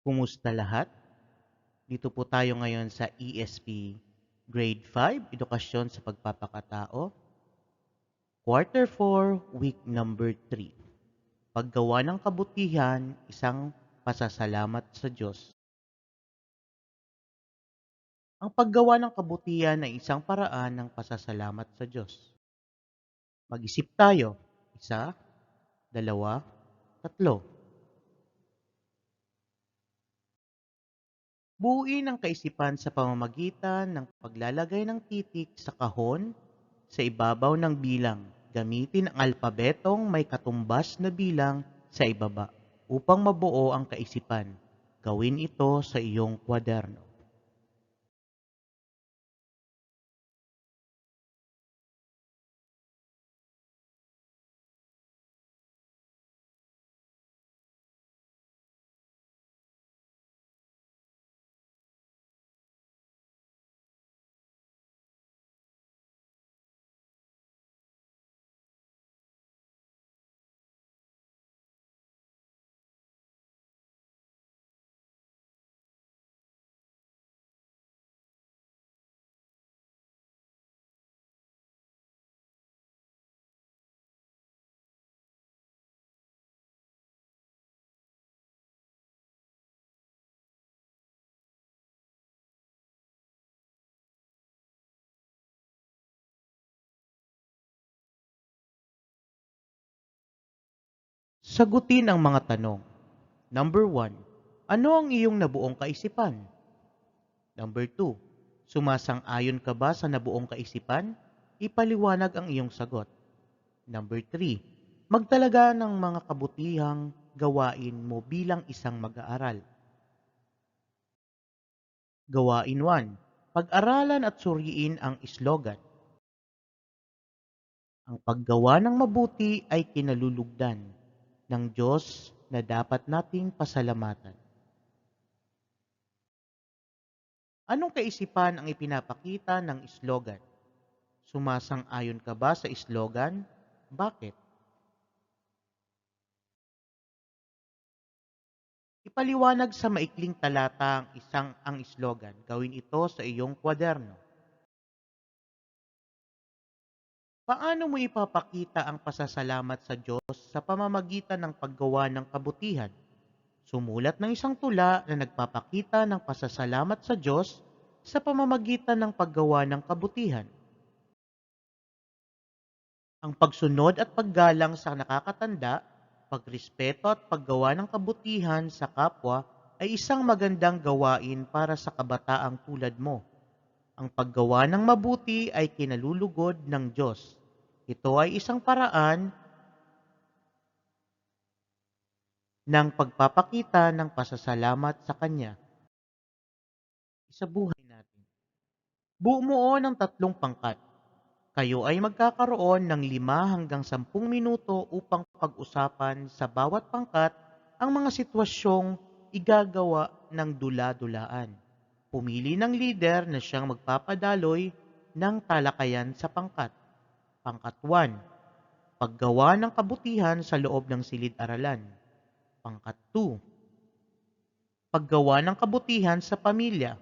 Kumusta lahat? Dito po tayo ngayon sa ESP Grade 5, Edukasyon sa Pagpapakatao, Quarter 4, Week number 3. Paggawa ng kabutihan, isang pasasalamat sa Diyos. Ang paggawa ng kabutihan ay isang paraan ng pasasalamat sa Diyos. Mag-isip tayo. 1, 2, 3. Buuin ang kaisipan sa pamamagitan ng paglalagay ng titik sa kahon sa ibabaw ng bilang. Gamitin ang alpabetong may katumbas na bilang sa ibaba upang mabuo ang kaisipan. Gawin ito sa iyong kwaderno. Sagutin ang mga tanong. Number 1. Ano ang iyong nabuong kaisipan? Number 2. Sumasang-ayon ka ba sa nabuong kaisipan? Ipaliwanag ang iyong sagot. Number 3. Magtalaga ng mga kabutihang gawain mo bilang isang mag-aaral. Gawain 1. Pag-aralan at suriin ang slogan. Ang paggawa ng mabuti ay kinalulugdan ng Diyos na dapat nating pasalamatan. Anong kaisipan ang ipinapakita ng slogan? Sumasang-ayon ka ba sa slogan? Bakit? Ipaliwanag sa maikling talata ang slogan. Gawin ito sa iyong kwaderno. Paano mo ipapakita ang pasasalamat sa Diyos sa pamamagitan ng paggawa ng kabutihan? Sumulat ng isang tula na nagpapakita ng pasasalamat sa Diyos sa pamamagitan ng paggawa ng kabutihan. Ang pagsunod at paggalang sa nakakatanda, pagrespeto at paggawa ng kabutihan sa kapwa ay isang magandang gawain para sa kabataang tulad mo. Ang paggawa ng mabuti ay kinalulugod ng Diyos. Ito ay isang paraan ng pagpapakita ng pasasalamat sa Kanya. Sa buhay natin. Bumuo ng 3 pangkat. Kayo ay magkakaroon ng 5 hanggang 10 minuto upang pag-usapan sa bawat pangkat ang mga sitwasyong igagawa ng dula-dulaan. Pumili ng leader na siyang magpapadaloy ng talakayan sa pangkat. Pangkat 1. Paggawa ng kabutihan sa loob ng silid-aralan. Pangkat 2. Paggawa ng kabutihan sa pamilya.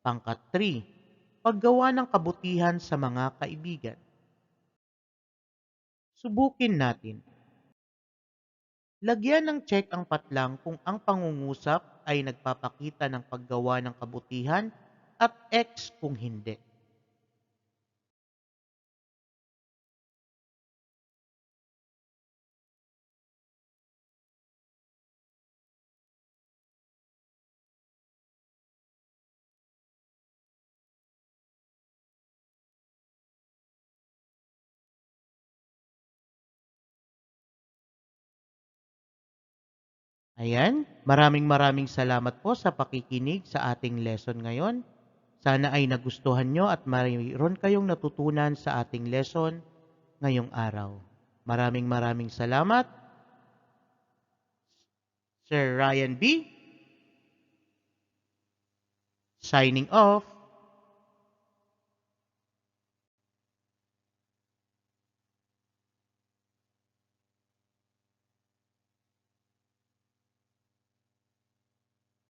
Pangkat 3. Paggawa ng kabutihan sa mga kaibigan. Subukin natin. Lagyan ng check ang patlang kung ang pangungusap ay nagpapakita ng paggawa ng kabutihan at X kung hindi. Ayan, maraming salamat po sa pakikinig sa ating lesson ngayon. Sana ay nagustuhan nyo at mayroon kayong natutunan sa ating lesson ngayong araw. Maraming salamat, Sir Ryan B. Signing off.